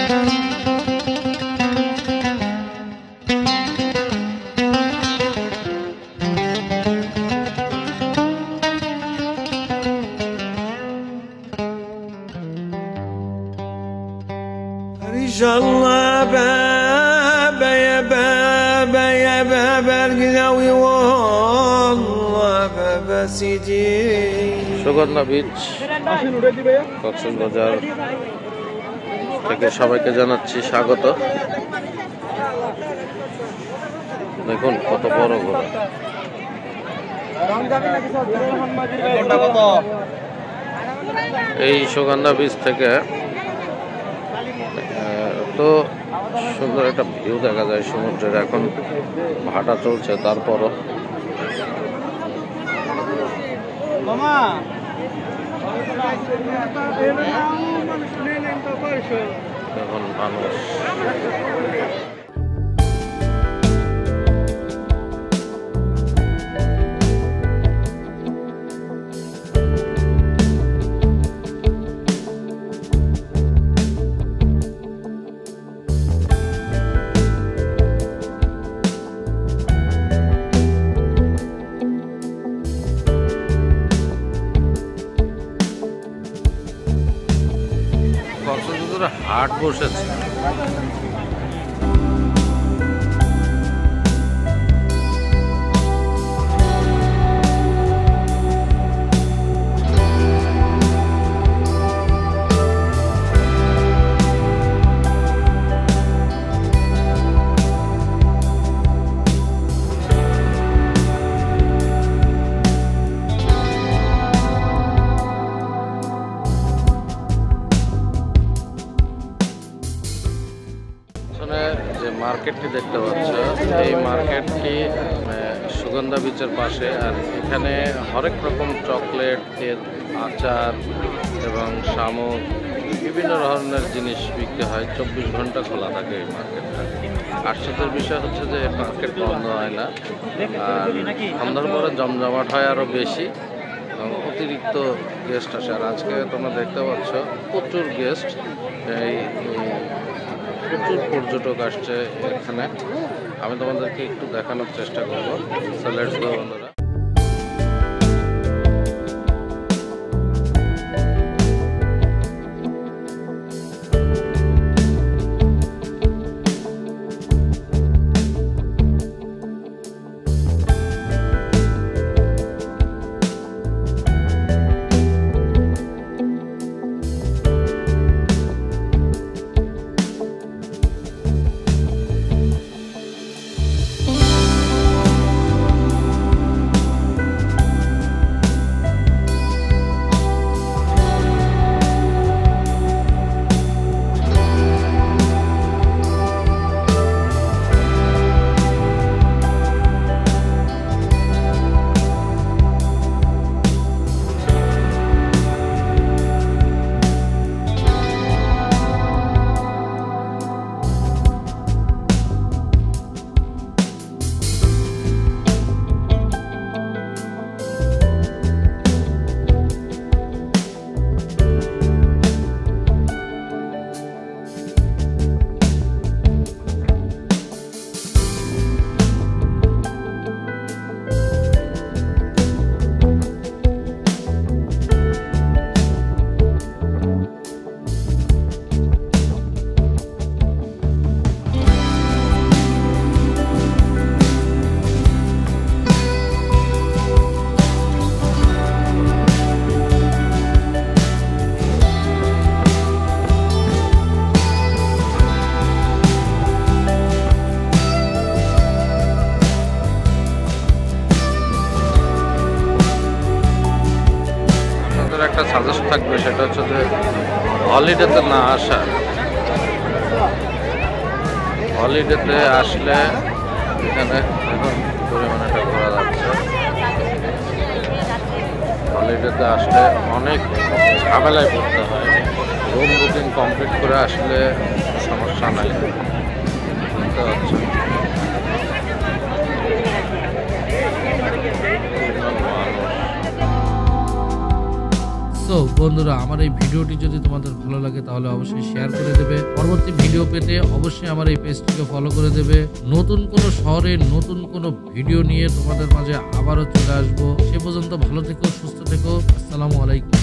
İnşallah bebe ya bebe ya bebe gidawi wallah bebe sidi Sugandha beach Cox's Bazar থেকে সবাইকে জানাচ্ছি স্বাগত। দেখুন কত বড় ঘোড়া। এই সুগন্ধা বিচ থেকে তো সুন্দর একটা ভিউ দেখা যায় সমুদ্রের। এখন ভাটা চলছে, তারপরও এখন মানুষ হাট বসেছে। যে মার্কেটটি দেখতে পাচ্ছ, এই মার্কেটটি সুগন্ধা বিচের পাশে। আর এখানে হরেক রকম চকলেট, কেক, আচার এবং শামুক, বিভিন্ন ধরনের জিনিস বিক্রি হয়। 24 ঘন্টা খোলা থাকে এই মার্কেটটা। আশ্চর্যের বিষয় হচ্ছে যে এই মার্কেট বন্ধ হয় না, আর সন্ধ্যার পরে জমজমাট হয় আরও বেশি এবং অতিরিক্ত গেস্ট আসে। আর আজকে তোমরা দেখতে পাচ্ছ প্রচুর গেস্ট, প্রচুর পর্যটক আসছে এখানে। আমি তোমাদেরকে একটু দেখানোর চেষ্টা করবো। সো লেটস গো বন্ধুরা। একটা সাজেস্ট থাকবে, সেটা হচ্ছে যে হলিডেতে না আসা। হলিডেতে আসলে এখানে এখন পরিমাণে একটা ঘোরা যাচ্ছে। হলিডেতে আসলে অনেক ঝামেলায় পড়তে হয়। রুম বুকিং কমপ্লিট করে আসলে সমস্যা নাই, বুঝতে পারছি। তো বন্ধুরা, আমার এই ভিডিওটি যদি তোমাদের ভালো লাগে তাহলে অবশ্যই শেয়ার করে দেবে। পরবর্তী ভিডিও পেতে অবশ্যই আমার এই পেজটিকে ফলো করে দেবে। নতুন কোনো শহরে নতুন কোনো ভিডিও নিয়ে তোমাদের মাঝে আবারও চলে আসবো। সে পর্যন্ত ভালো থেকো, সুস্থ থেকো। আসসালামু আলাইকুম।